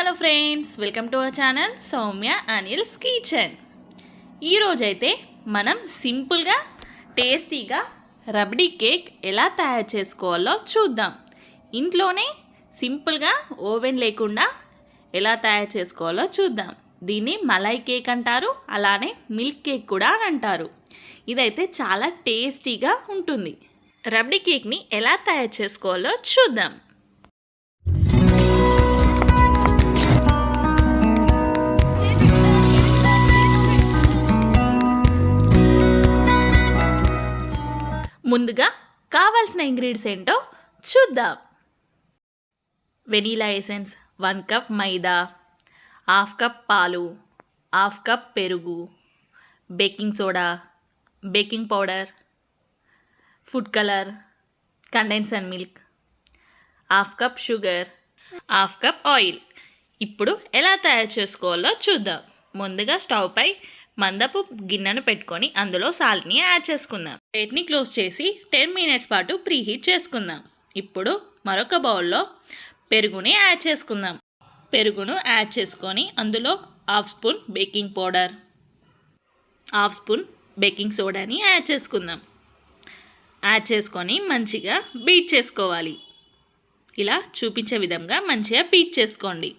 Hello friends, welcome to our channel Soumya Anil's kitchen. ఈరోజైతే మనం సింపుల్గా టేస్టీగా రబడీ కేక్ ఎలా తయారు చేసుకోవాలో చూద్దాం. ఇంట్లోనే సింపుల్గా ఓవెన్ లేకుండా ఎలా తయారు చేసుకోవాలో చూద్దాం. దీన్ని మలై కేక్ అంటారు, అలానే మిల్క్ కేక్ కూడా అని అంటారు. ఇదైతే చాలా టేస్టీగా ఉంటుంది. రబడీ కేక్ని ఎలా తయారు చేసుకోవాలో చూద్దాం. ముందుగా కావాల్సిన ఇంగ్రీడియంట్స్ ఏంటో చూద్దాం. వెనీలా ఎసెన్స్ 1 కప్, మైదా 1/2 కప్, పాలు 1/2 కప్, పెరుగు, baking soda, baking powder, food colour, condensed milk, 1/2 cup sugar, 1/2 cup oil. ఇప్పుడు ఎలా తయారు చేసుకోవాలో చూద్దాం. ముందుగా స్టవ్ పై మందపు గిన్నెను పెట్టుకొని అందులో సాల్ట్ని యాడ్ చేసుకుందాం. ప్లేట్ని క్లోజ్ చేసి 10 మినిట్స్ పాటు ప్రీహీట్ చేసుకుందాం. ఇప్పుడు మరొక బౌల్లో పెరుగుని యాడ్ చేసుకుందాం. పెరుగును యాడ్ చేసుకొని అందులో 1/2 spoon baking powder, 1/2 spoon baking సోడాని యాడ్ చేసుకుందాం. యాడ్ చేసుకొని మంచిగా బీట్ చేసుకోవాలి. ఇలా చూపించే విధంగా మంచిగా బీట్ చేసుకోండి.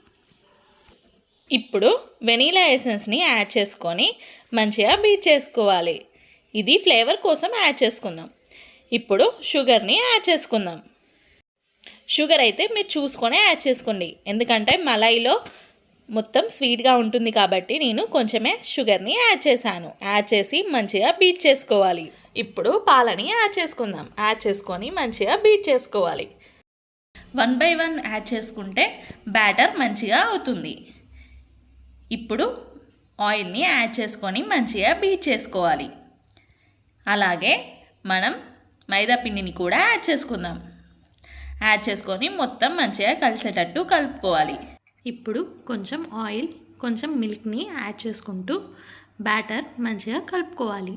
ఇప్పుడు వెనీలా ఎసెన్స్ని యాడ్ చేసుకొని మంచిగా బీట్ చేసుకోవాలి. ఇది ఫ్లేవర్ కోసం యాడ్ చేసుకుందాం. ఇప్పుడు షుగర్ని యాడ్ చేసుకుందాం. షుగర్ అయితే మీరు చూసుకొని యాడ్ చేసుకోండి, ఎందుకంటే మలైలో మొత్తం స్వీట్గా ఉంటుంది కాబట్టి నేను కొంచెమే షుగర్ని యాడ్ చేశాను. యాడ్ చేసి మంచిగా బీట్ చేసుకోవాలి. ఇప్పుడు పాలని యాడ్ చేసుకుందాం. యాడ్ చేసుకొని మంచిగా బీట్ చేసుకోవాలి. 1 by 1 యాడ్ చేసుకుంటే బ్యాటర్ మంచిగా అవుతుంది. ఇప్పుడు ఆయిల్ని యాడ్ చేసుకొని మంచిగా బీట్ చేసుకోవాలి. అలాగే మనం మైదా పిండిని కూడా యాడ్ చేసుకుందాం. యాడ్ చేసుకొని మొత్తం మంచిగా కలిసేటట్టు కలుపుకోవాలి. ఇప్పుడు కొంచెం ఆయిల్, కొంచెం మిల్క్ని యాడ్ చేసుకుంటూ బ్యాటర్ మంచిగా కలుపుకోవాలి.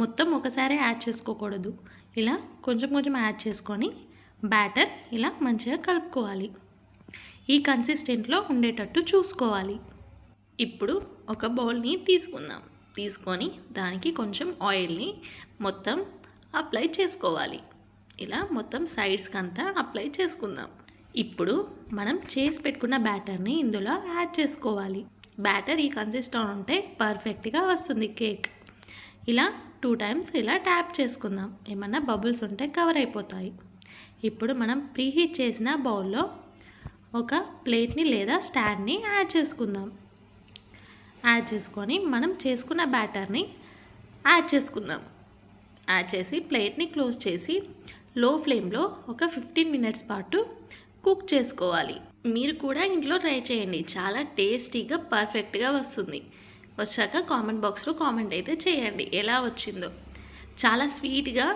మొత్తం ఒకసారి యాడ్ చేసుకోకూడదు. ఇలా కొంచెం కొంచెం యాడ్ చేసుకొని బ్యాటర్ ఇలా మంచిగా కలుపుకోవాలి. ఈ కన్సిస్టెంట్లో ఉండేటట్టు చూసుకోవాలి. ఇప్పుడు ఒక బౌల్ని తీసుకుందాం. తీసుకొని దానికి కొంచెం ఆయిల్ని మొత్తం అప్లై చేసుకోవాలి. ఇలా మొత్తం సైడ్స్కి అంతా అప్లై చేసుకుందాం. ఇప్పుడు మనం చేసి పెట్టుకున్న బ్యాటర్ని ఇందులో యాడ్ చేసుకోవాలి. బ్యాటర్ ఈ కన్సిస్టెంట్ ఉంటే పర్ఫెక్ట్గా వస్తుంది కేక్. ఇలా 2 times ఇలా ట్యాప్ చేసుకుందాం. ఏమన్నా బబుల్స్ ఉంటే కవర్ అయిపోతాయి. ఇప్పుడు మనం ప్రీహీట్ చేసిన బౌల్లో ఒక ప్లేట్ని లేదా స్టాండ్ని యాడ్ చేసుకుందాం. యాడ్ చేసుకొని మనం చేసుకున్న బ్యాటర్ని యాడ్ చేసుకుందాం. యాడ్ చేసి ప్లేట్ని క్లోజ్ చేసి లో ఫ్లేమ్లో ఒక 15 మినిట్స్ పాటు కుక్ చేసుకోవాలి. మీరు కూడా ఇంట్లో ట్రై చేయండి. చాలా టేస్టీగా పర్ఫెక్ట్గా వస్తుంది. వచ్చాక కామెంట్ బాక్స్లో కామెంట్ అయితే చేయండి ఎలా వచ్చిందో. చాలా స్వీట్గా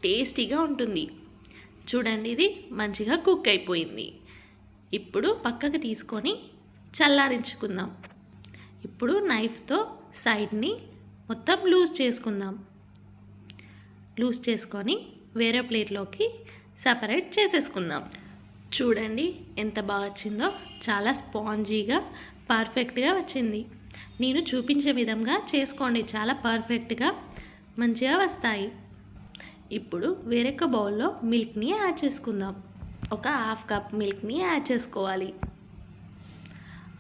టేస్టీగా ఉంటుంది. చూడండి, ఇది మంచిగా కుక్ అయిపోయింది. ఇప్పుడు పక్కకు తీసుకొని చల్లారించుకుందాం. ఇప్పుడు నైఫ్తో సైడ్ని మొత్తం లూజ్ చేసుకుందాం. లూజ్ చేసుకొని వేరే ప్లేట్లోకి సపరేట్ చేసేసుకుందాం. చూడండి ఎంత బాగా వచ్చిందో. చాలా స్పాంజీగా పర్ఫెక్ట్గా వచ్చింది. నేను చూపించే విధంగా చేసుకోండి, చాలా పర్ఫెక్ట్గా మంచిగా వస్తాయి. ఇప్పుడు వేరొక బౌల్లో మిల్క్ని యాడ్ చేసుకుందాం. ఒక 1/2 కప్ మిల్క్ని యాడ్ చేసుకోవాలి.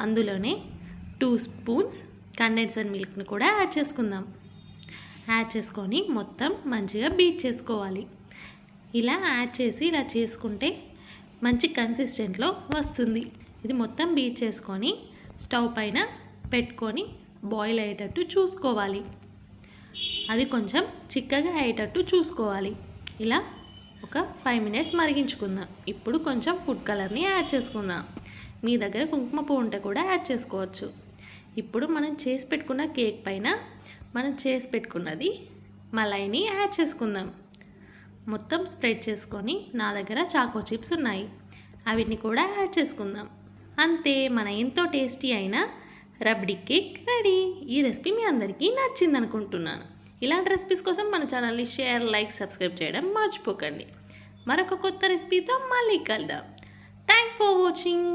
అందులోనే 2 స్పూన్స్ కండెన్స్డ్ మిల్క్ని కూడా యాడ్ చేసుకుందాం. యాడ్ చేసుకొని మొత్తం మంచిగా బీట్ చేసుకోవాలి. ఇలా యాడ్ చేసి ఇలా చేసుకుంటే మంచి కన్సిస్టెంట్లో వస్తుంది. ఇది మొత్తం బీట్ చేసుకొని స్టవ్ పైన పెట్టుకొని బాయిల్ అయ్యేటట్టు చూసుకోవాలి. అది కొంచెం చిక్కగా అయ్యేటట్టు చూసుకోవాలి. ఇలా ఒక 5 మినిట్స్ మరిగించుకుందాం. ఇప్పుడు కొంచెం ఫుడ్ కలర్ని యాడ్ చేసుకుందాం. మీ దగ్గర కుంకుమ పువ్వు ఉంటే కూడా యాడ్ చేసుకోవచ్చు. ఇప్పుడు మనం చేసి పెట్టుకున్న కేక్ పైన మనం చేసి పెట్టుకున్నది మలైని యాడ్ చేసుకుందాం. మొత్తం స్ప్రెడ్ చేసుకొని నా దగ్గర చాకో చిప్స్ ఉన్నాయి, అవిని కూడా యాడ్ చేసుకుందాం. అంతే, మన ఎంతో టేస్టీ అయిన రబడీ కేక్ రెడీ. ఈ రెసిపీ మీ అందరికీ నచ్చింది అనుకుంటున్నాను. ఇలాంటి రెసిపీస్ కోసం మన ఛానల్ని షేర్, లైక్, సబ్స్క్రైబ్ చేయడం మర్చిపోకండి. మరొక కొత్త రెసిపీతో మళ్ళీ కలుద్దాం. Thanks for watching.